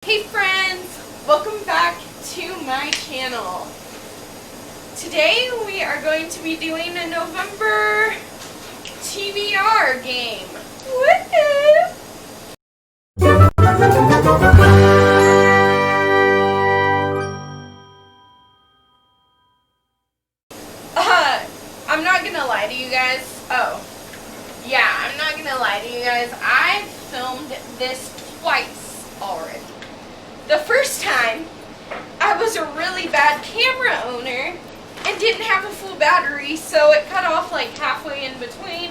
Hey friends, welcome back to my channel. Today we are going to be doing a November TBR game. Woohoo! I'm not gonna lie to you guys. I'm not gonna lie to you guys. I've filmed this twice already. The first time, I was a really bad camera owner and didn't have a full battery, so it cut off like halfway in between.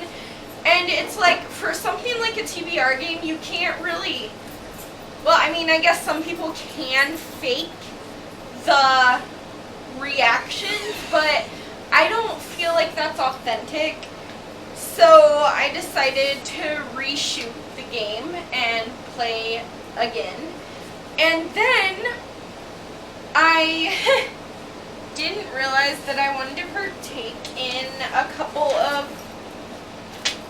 And it's like, for something like a TBR game, you can't really, well, I mean, I guess some people can fake the reactions, but I don't feel like that's authentic. So I decided to reshoot the game and play again. And then I didn't realize that I wanted to partake in a couple of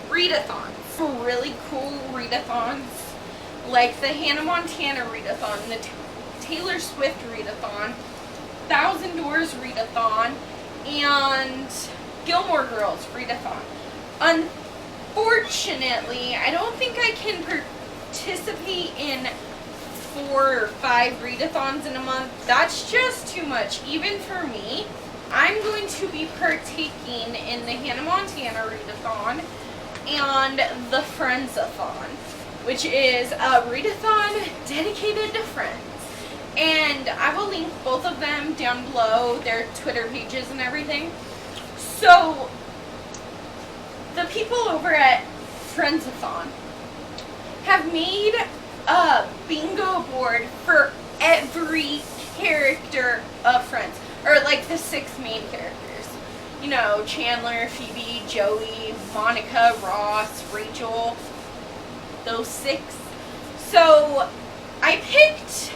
readathons. Really cool readathons, like the Hannah Montana readathon, the Taylor Swift readathon, Thousand Doors readathon, and Gilmore Girls readathon. Unfortunately, I don't think I can participate in 4 or 5 readathons in a month. That's just too much, even for me. I'm going to be partaking in the Hannah Montana readathon and the Friends-a-thon, which is a readathon dedicated to Friends. And I will link both of them down below, their Twitter pages and everything. So the people over at Friends-a-thon have made a bingo board for every character of Friends, or like the 6 main characters. You know, Chandler, Phoebe, Joey, Monica, Ross, Rachel, those 6. So I picked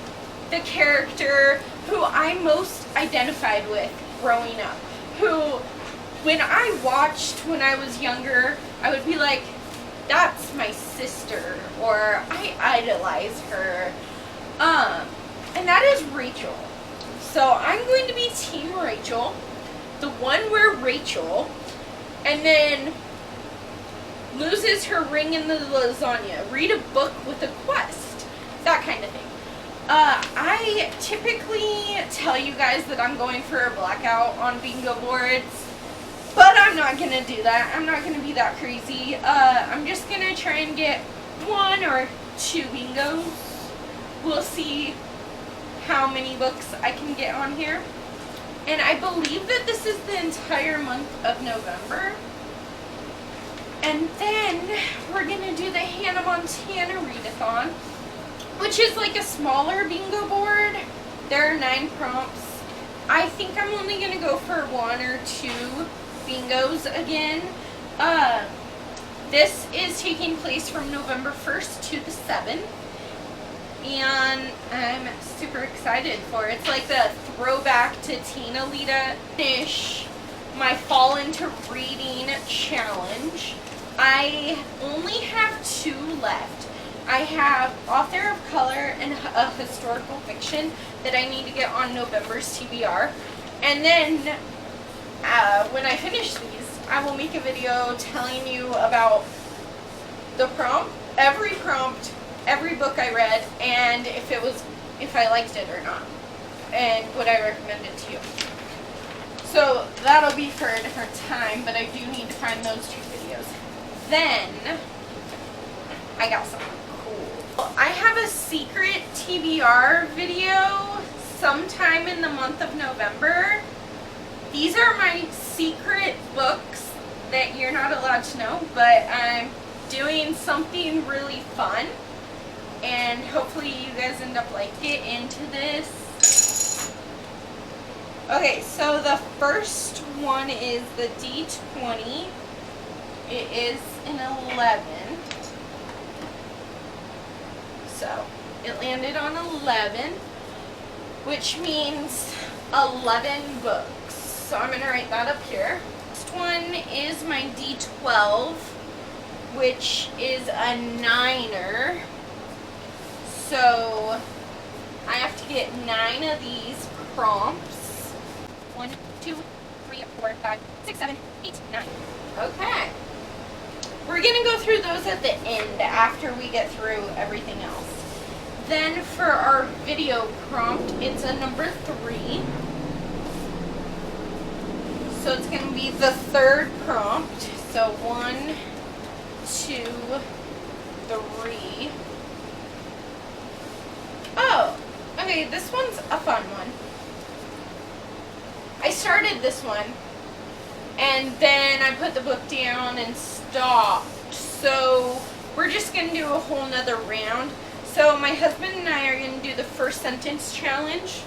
the character who I most identified with growing up, who when I watched when I was younger, I would be like, that's my sister, or I idolize her, and that is Rachel. So I'm going to be Team Rachel, the one where Rachel, and then loses her ring in the lasagna, read a book with a quest, that kind of thing. I typically tell you guys that I'm going for a blackout on bingo boards, but I'm not going to do that. I'm not going to be that crazy. I'm just going to try and get 1 or 2 bingos. We'll see how many books I can get on here. And I believe that this is the entire month of November. And then we're going to do the Hannah Montana readathon, which is like a smaller bingo board. There are 9 prompts. I think I'm only going to go for 1 or 2 bingos again. This is taking place from November 1st to the 7th, and I'm super excited for it. It's like the throwback to Teen Alida. Finish my Fall Into Reading challenge. I only have 2 left. I have Author of Color and a Historical Fiction that I need to get on November's TBR, and then when I finish these, I will make a video telling you about the prompt, every book I read, and if I liked it or not, and would I recommend it to you. So that'll be for a different time, but I do need to find those 2 videos. Then I got something cool. I have a secret TBR video sometime in the month of November. These are my secret books that you're not allowed to know, but I'm doing something really fun, and hopefully you guys end up like get into this. Okay, so the first one is the D20. It is an 11. So it landed on 11, which means 11 books. So I'm going to write that up here. Next one is my D12, which is a 9er. So get 9 of these prompts. 1, 2, 3, 4, 5, 6, 7, 8, 9. Okay. We're going to go through those at the end after we get through everything else. Then for our video prompt, it's a number 3. So it's going to be the third prompt. So 1, 2, 3. Oh, okay, this one's a fun one. I started this one, and then I put the book down and stopped. So we're just going to do a whole nother round. So my husband and I are going to do the first sentence challenge.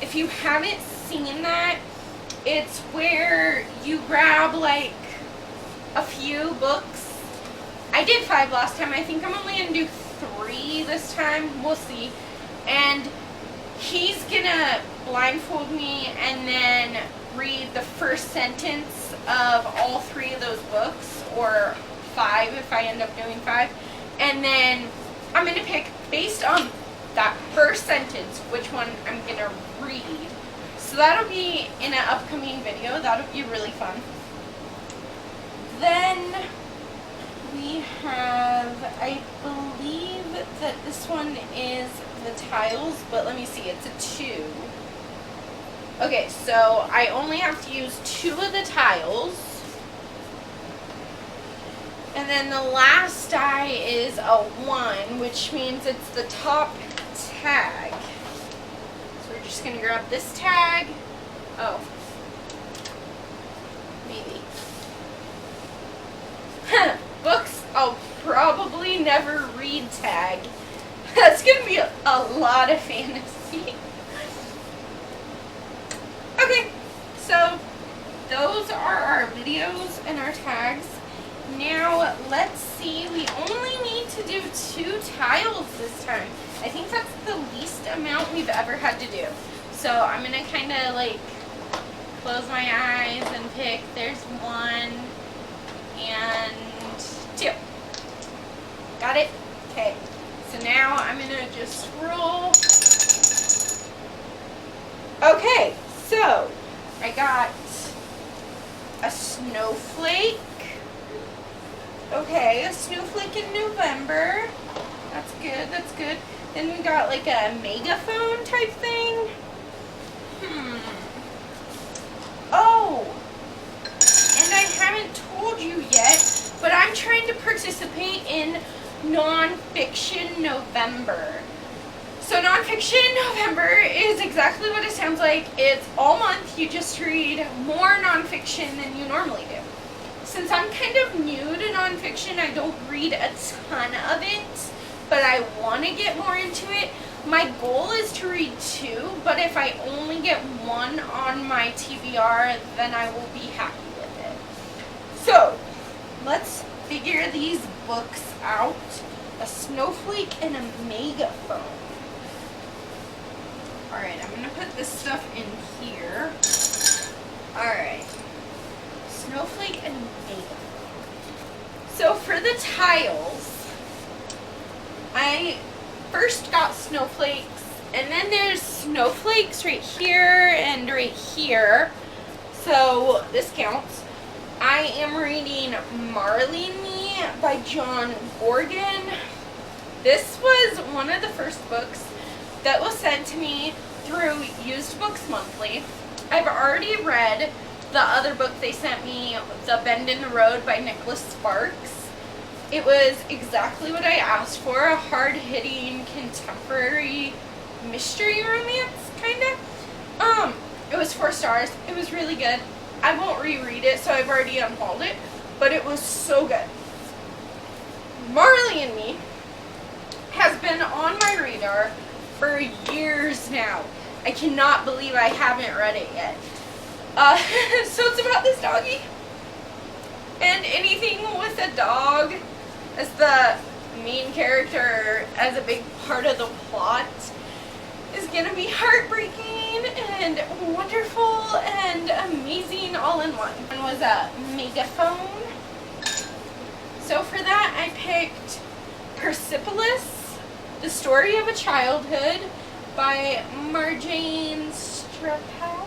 If you haven't seen that, it's where you grab like a few books. I did 5 last time. I think I'm only going to do 3 this time. We'll see. And he's going to blindfold me and then read the first sentence of all 3 of those books, or 5 if I end up doing 5. And then I'm going to pick, based on that first sentence, which one I'm going to read. So that'll be in an upcoming video. That'll be really fun. Then we have, I believe that this one is the tiles, but let me see, it's a 2. Okay, so I only have to use 2 of the tiles. And then the last die is a 1, which means it's the top tag. So we're just going to grab this tag. Oh. Maybe. Books I'll probably never read tag. That's going to be a lot of fantasy. Okay, so those are our videos and our tags. Now, let's see, we only need to do 2 tiles this time. I think that's the least amount we've ever had to do. So I'm going to kind of like close my eyes and pick, there's 1 and 2. Got it? Okay. So now I'm going to just scroll. Okay, so I got a snowflake. Okay, a snowflake in November. That's good, that's good. Then we got like a megaphone type thing. Oh, and I haven't told you yet, but I'm trying to participate in Nonfiction November. So Nonfiction November is exactly what it sounds like. It's all month. You just read more nonfiction than you normally do. Since I'm kind of new to nonfiction, I don't read a ton of it, but I want to get more into it. My goal is to read 2, but if I only get 1 on my TBR, then I will be happy with it. So, let's figure these books out. A snowflake and a megaphone. Alright, I'm going to put this stuff in here. Alright. Snowflake and megaphone. So for the tiles, I first got snowflakes, and then there's snowflakes right here and right here. So this counts. I am reading Marley and Me by John Gorgon. This was one of the first books that was sent to me through Used Books Monthly. I've already read the other book they sent me, The Bend in the Road by Nicholas Sparks. It was exactly what I asked for, a hard-hitting contemporary mystery romance, kind of. It was 4 stars. It was really good. I won't reread it, so I've already unhauled it, but it was so good. Marley and Me has been on my radar for years now. I cannot believe I haven't read it yet. So it's about this doggy. And anything with a dog as the main character, as a big part of the plot, is gonna be heartbreaking and wonderful and amazing all in one. One was a megaphone. So for that I picked Persepolis, The Story of a Childhood by Marjane Strapel.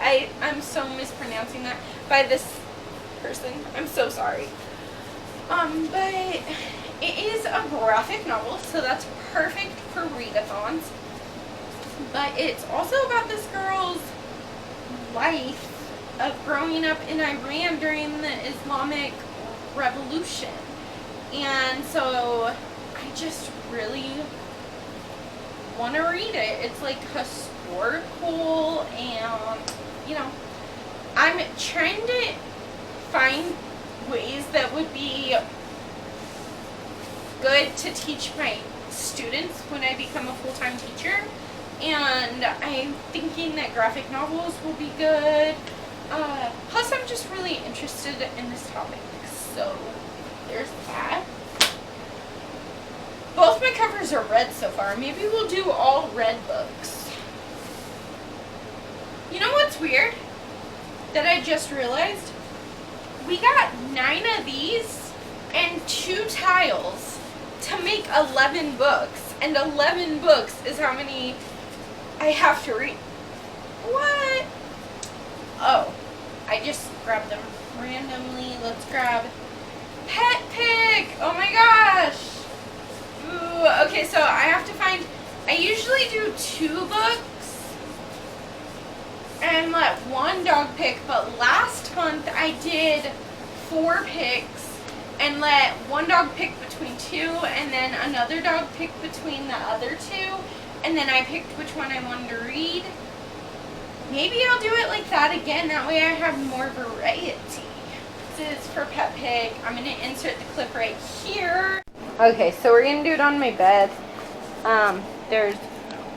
I'm so mispronouncing that, by this person. I'm so sorry. But it is a graphic novel, so that's perfect for readathons. But it's also about this girl's life of growing up in Iran during the Islamic Revolution. And so I just really want to read it. It's like historical, and you know, I'm trying to find ways that would be good to teach my students when I become a full-time teacher. And I'm thinking that graphic novels will be good. Plus, I'm just really interested in this topic. So, there's that. Both my covers are red so far. Maybe we'll do all red books. You know what's weird? That I just realized? We got 9 of these and 2 tiles to make 11 books. And 11 books is how many I have to read. What? Oh, I just grabbed them randomly. Let's grab Pet Pig. Oh my gosh. Ooh, okay, so I have to find, I usually do 2 books and let 1 dog pick, but last month I did 4 picks and let 1 dog pick between 2 and then another dog pick between the other 2, and then I picked which one I wanted to read. Maybe I'll do it like that again, that way I have more variety. This is for Pet Pig. I'm going to insert the clip right here. Okay, so we're going to do it on my bed. There's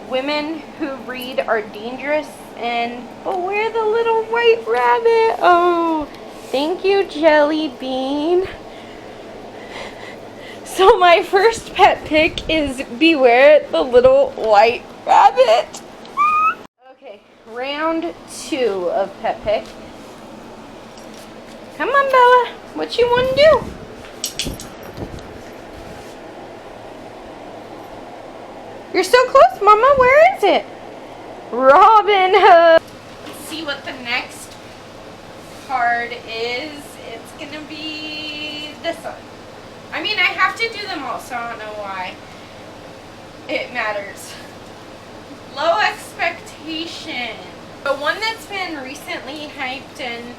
women who read are dangerous, and oh, where's the little white rabbit? Oh, thank you, Jelly Bean. So my first pet pick is Beware the Little White Rabbit. Okay, round 2 of pet pick. Come on, Bella. What you want to do? You're so close, Mama. Where is it? Robin Hood. Let's see what the next card is. It's going to be this one. I mean, I have to do them all, so I don't know why it matters. Low expectation. The one that's been recently hyped and,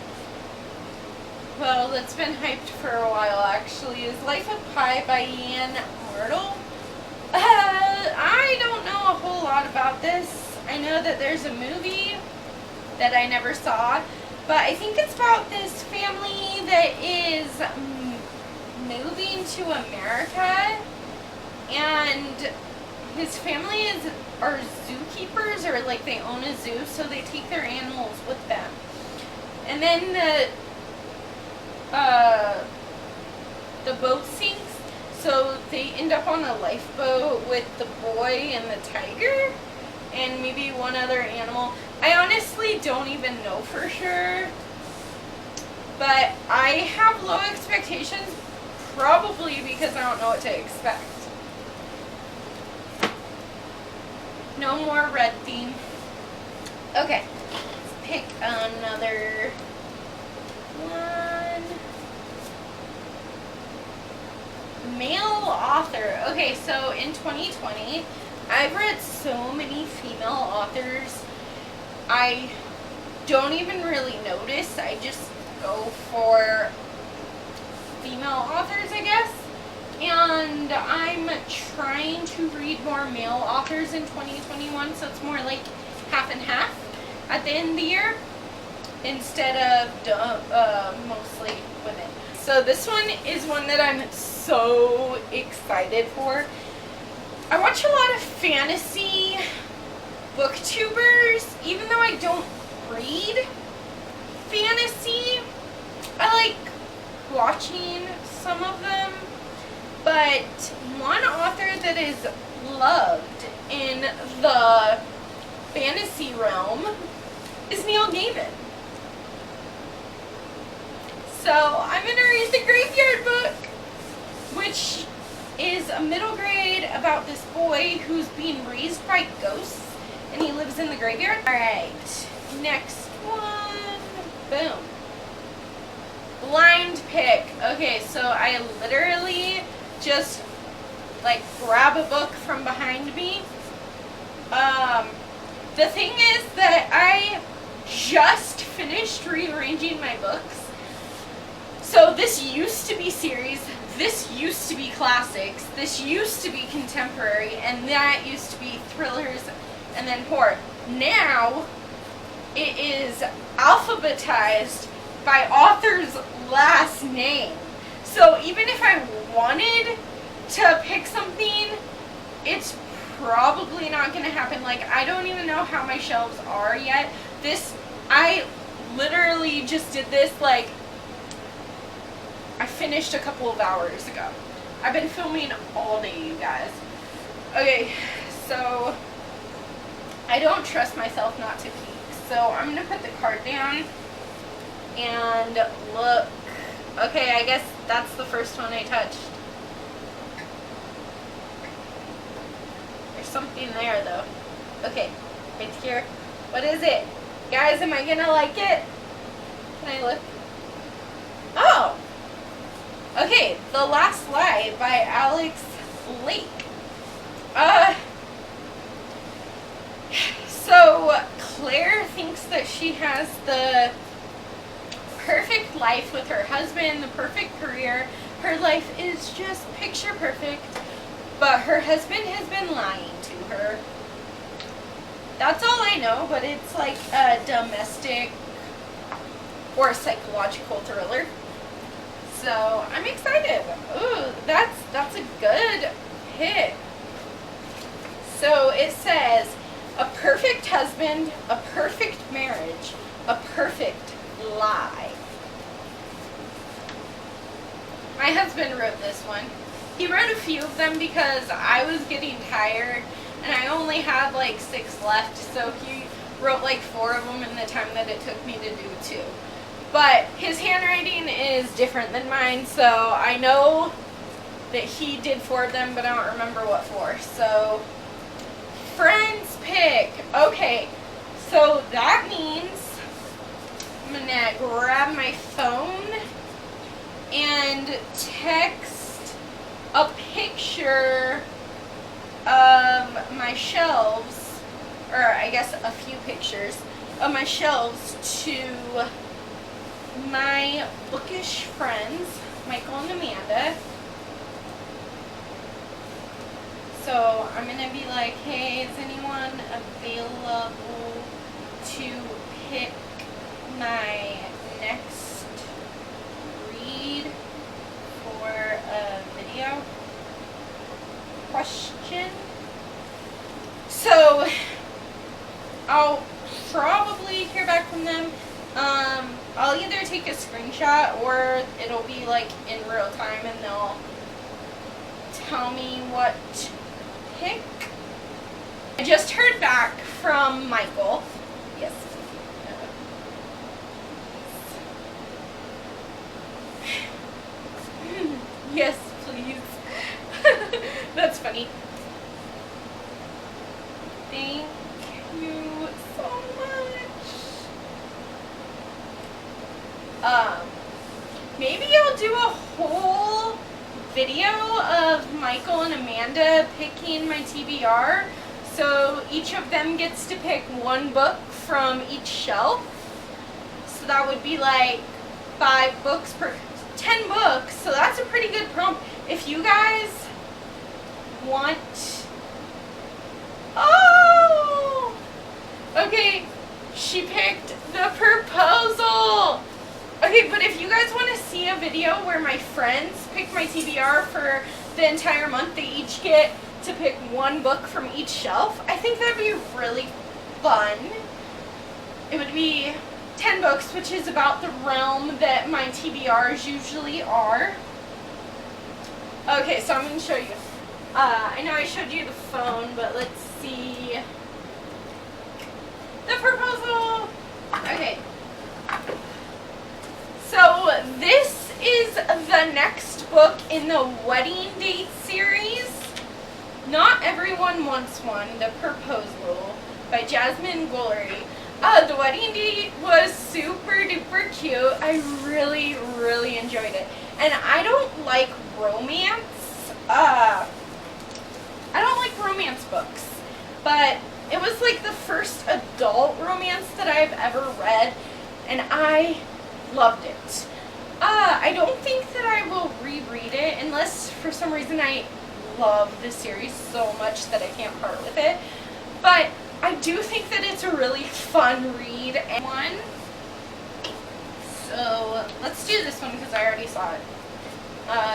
well, that's been hyped for a while actually, is Life of Pi by Ian Myrtle. I don't know a whole lot about this. I know that there's a movie that I never saw, but I think it's about this family that is moving to America, and his family are zookeepers, or like they own a zoo, so they take their animals with them. And then the boat sinks, so they end up on a lifeboat with the boy and the tiger and maybe one other animal. I honestly don't even know for sure, but I have low expectations, probably because I don't know what to expect. No more red theme. Okay, let's pick another one. Male author. Okay, so in 2020, I've read so many female authors, I don't even really notice. I just go for female authors, I guess. And I'm trying to read more male authors in 2021, so it's more like half and half at the end of the year, instead of mostly women. So this one is one that I'm so excited for. I watch a lot of fantasy booktubers, even though I don't read fantasy. I like watching some of them, but one author that is loved in the fantasy realm is Neil Gaiman. So I'm going to read the Graveyard Book, which is a middle grade about this boy who's being raised by ghosts, and he lives in the graveyard. Alright, next one. Boom. Blind pick. Okay, so I literally just like grab a book from behind me. The thing is that I just finished rearranging my books. So this used to be series, this used to be classics, this used to be contemporary, and that used to be thrillers and then horror. Now it is alphabetized by author's last name. So even if I wanted to pick something, it's probably not going to happen. Like, I don't even know how my shelves are yet. I literally just did this, like, I finished a couple of hours ago. I've been filming all day, you guys. Okay, so I don't trust myself not to peek. So I'm going to put the card down and look. Okay, I guess that's the first one I touched. There's something there, though. Okay, right here. What is it? Guys, am I going to like it? Can I look? Oh! Okay, The Last Lie by Alex Lake. So Claire thinks that she has the perfect life with her husband, the perfect career. Her life is just picture perfect, but her husband has been lying to her. That's all I know, but it's like a domestic or psychological thriller. So I'm excited. Ooh, that's a good pick. So it says, a perfect husband, a perfect marriage, a perfect lie. My husband wrote this one. He wrote a few of them because I was getting tired and I only had like 6 left, so he wrote like 4 of them in the time that it took me to do 2. But his handwriting is different than mine, so I know that he did 4 of them, but I don't remember what 4. So, friends pick. Okay, so that means I'm gonna grab my phone and text a picture of my shelves, or I guess a few pictures of my shelves to my bookish friends, Michael and Amanda. So I'm going to be like, hey, is anyone available to pick my next read for a video? Question. So I'll probably hear back from them. I'll either take a screenshot or it'll be like in real time and they'll tell me what to pick. I just heard back from Michael. Yes. Yes, please. That's funny. Thank you so much. Maybe I'll do a whole video of Michael and Amanda picking my TBR. So each of them gets to pick 1 book from each shelf. So that would be like 5 books per 10 books. So that's a pretty good prompt. If you guys want... Oh! Okay, she picked The Proposal. Okay, but if you guys want to see a video where my friends pick my TBR for the entire month, they each get to pick 1 book from each shelf, I think that'd be really fun. It would be 10 books, which is about the realm that my TBRs usually are. Okay, so I'm going to show you. I know I showed you the phone, but let's see. The Proposal! Okay. So this is the next book in the Wedding Date series. series, Not Everyone Wants One, The Proposal by Jasmine Guillory. The wedding date was super duper cute. I really, really enjoyed it. And I don't like romance. I don't like romance books. But it was like the first adult romance that I've ever read. And I loved it. I don't think that I will reread it unless for some reason I love the series so much that I can't part with it. But I do think that it's a really fun read. And so let's do this one because I already saw it.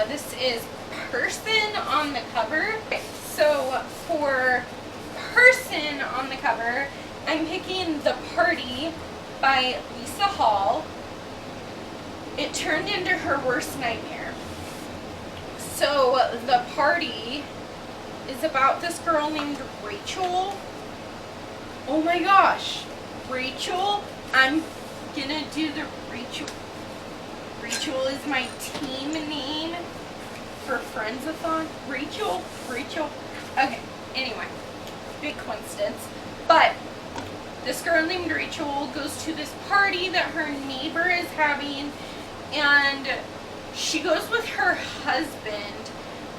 This is Person on the cover. Okay, so for Person on the cover, I'm picking The Party by Lisa Hall. It turned into her worst nightmare. So The Party is about this girl named Rachel. Oh my gosh, Rachel. I'm gonna do the Rachel. Rachel is my team name for Friends-a-thon. Rachel. Okay, anyway, big coincidence. But this girl named Rachel goes to this party that her neighbor is having, and she goes with her husband,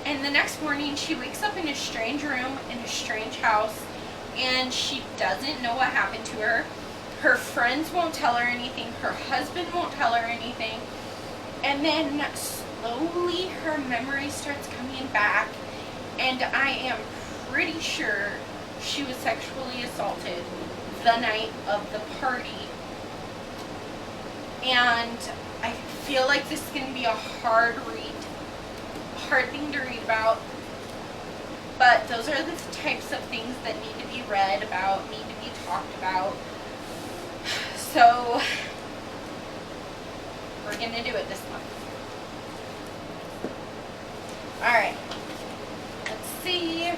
and the next morning she wakes up in a strange room in a strange house, and she doesn't know what happened to her. Her friends won't tell her anything, her husband won't tell her anything, and then slowly her memory starts coming back, and I am pretty sure she was sexually assaulted the night of the party. And I feel like this is going to be a hard thing to read about, but those are the types of things that need to be read about, need to be talked about. So we're going to do it this month. Alright, let's see.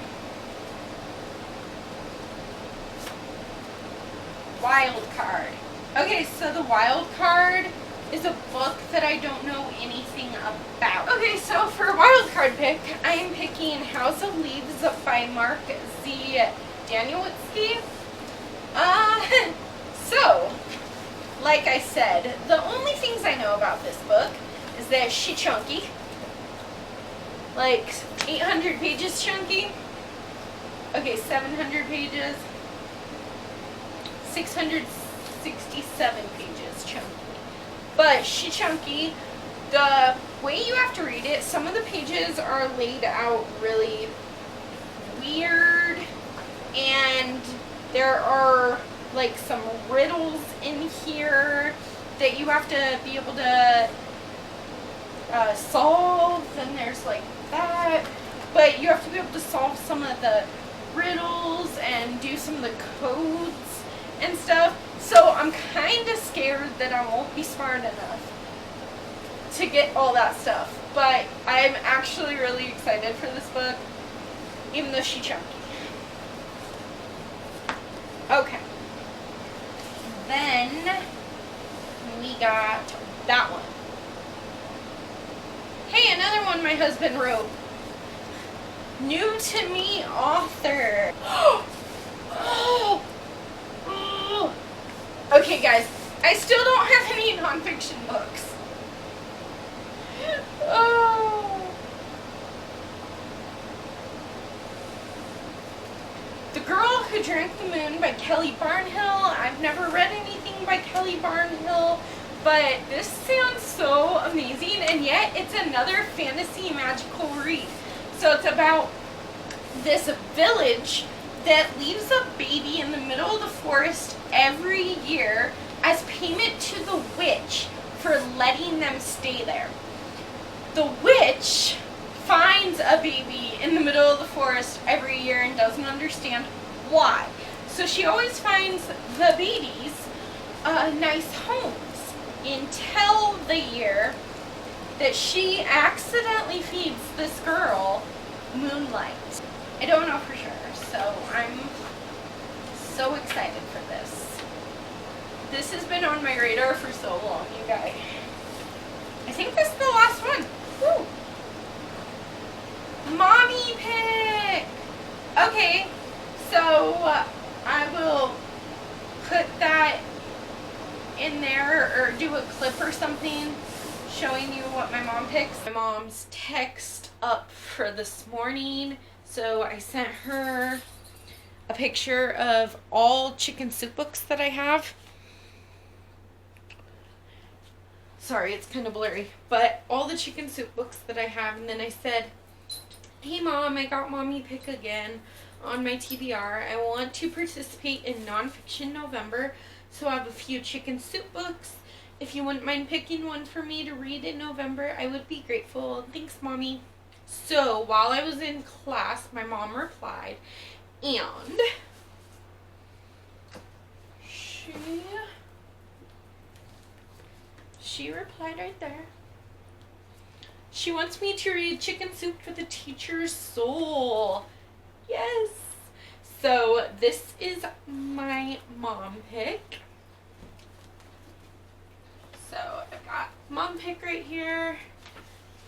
Wild Card. Okay, so the Wild Card is a book that I don't know anything about. Okay, so for a wild card pick, I am picking House of Leaves by Mark Z. Danielewski. So, like I said, the only things I know about this book is that she's chunky. Like 800 pages chunky. Okay, 700 pages. 667 pages chunky. But she's chunky. The way you have to read it, some of the pages are laid out really weird, and there are like some riddles in here that you have to be able to solve, and there's like that, but you have to be able to solve some of the riddles and do some of the codes and stuff. So I'm kind of scared that I won't be smart enough to get all that stuff. But I'm actually really excited for this book, even though she's chunky. Okay. Then we got that one. Hey, another one my husband wrote. New to me author. Okay, guys, I still don't have any nonfiction books. Oh. The Girl Who Drank the Moon by Kelly Barnhill. I've never read anything by Kelly Barnhill, but this sounds so amazing, and yet it's another fantasy magical read. So it's about this village that leaves a baby in the middle of the forest every year as payment to the witch for letting them stay there. The witch finds a baby in the middle of the forest every year and doesn't understand why. So she always finds the babies nice homes until the year that she accidentally feeds this girl moonlight. I don't know for sure, so I'm so excited for this. This has been on my radar for so long, you guys. I think this is the last one. Woo. Mommy pick! Okay, so I will put that in there or do a clip or something showing you what my mom picks. My mom's text up for this morning, so I sent her a picture of all chicken soup books that I have. Sorry, it's kind of blurry, but all the chicken soup books that I have. And then I said, hey mom, I got mommy pick again on my TBR. I want to participate in Nonfiction November, so I have a few chicken soup books. If you wouldn't mind picking one for me to read in November, I would be grateful. Thanks, mommy. So while I was in class, my mom replied, and she replied right there. She wants me to read Chicken Soup for the Teacher's Soul. Yes. So this is my mom pick. So I've got mom pick right here.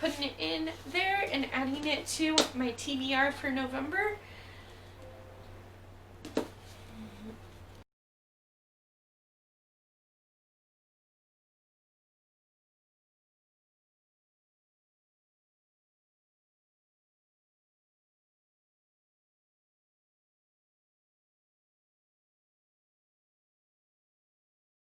Putting it in there and adding it to my TBR for November.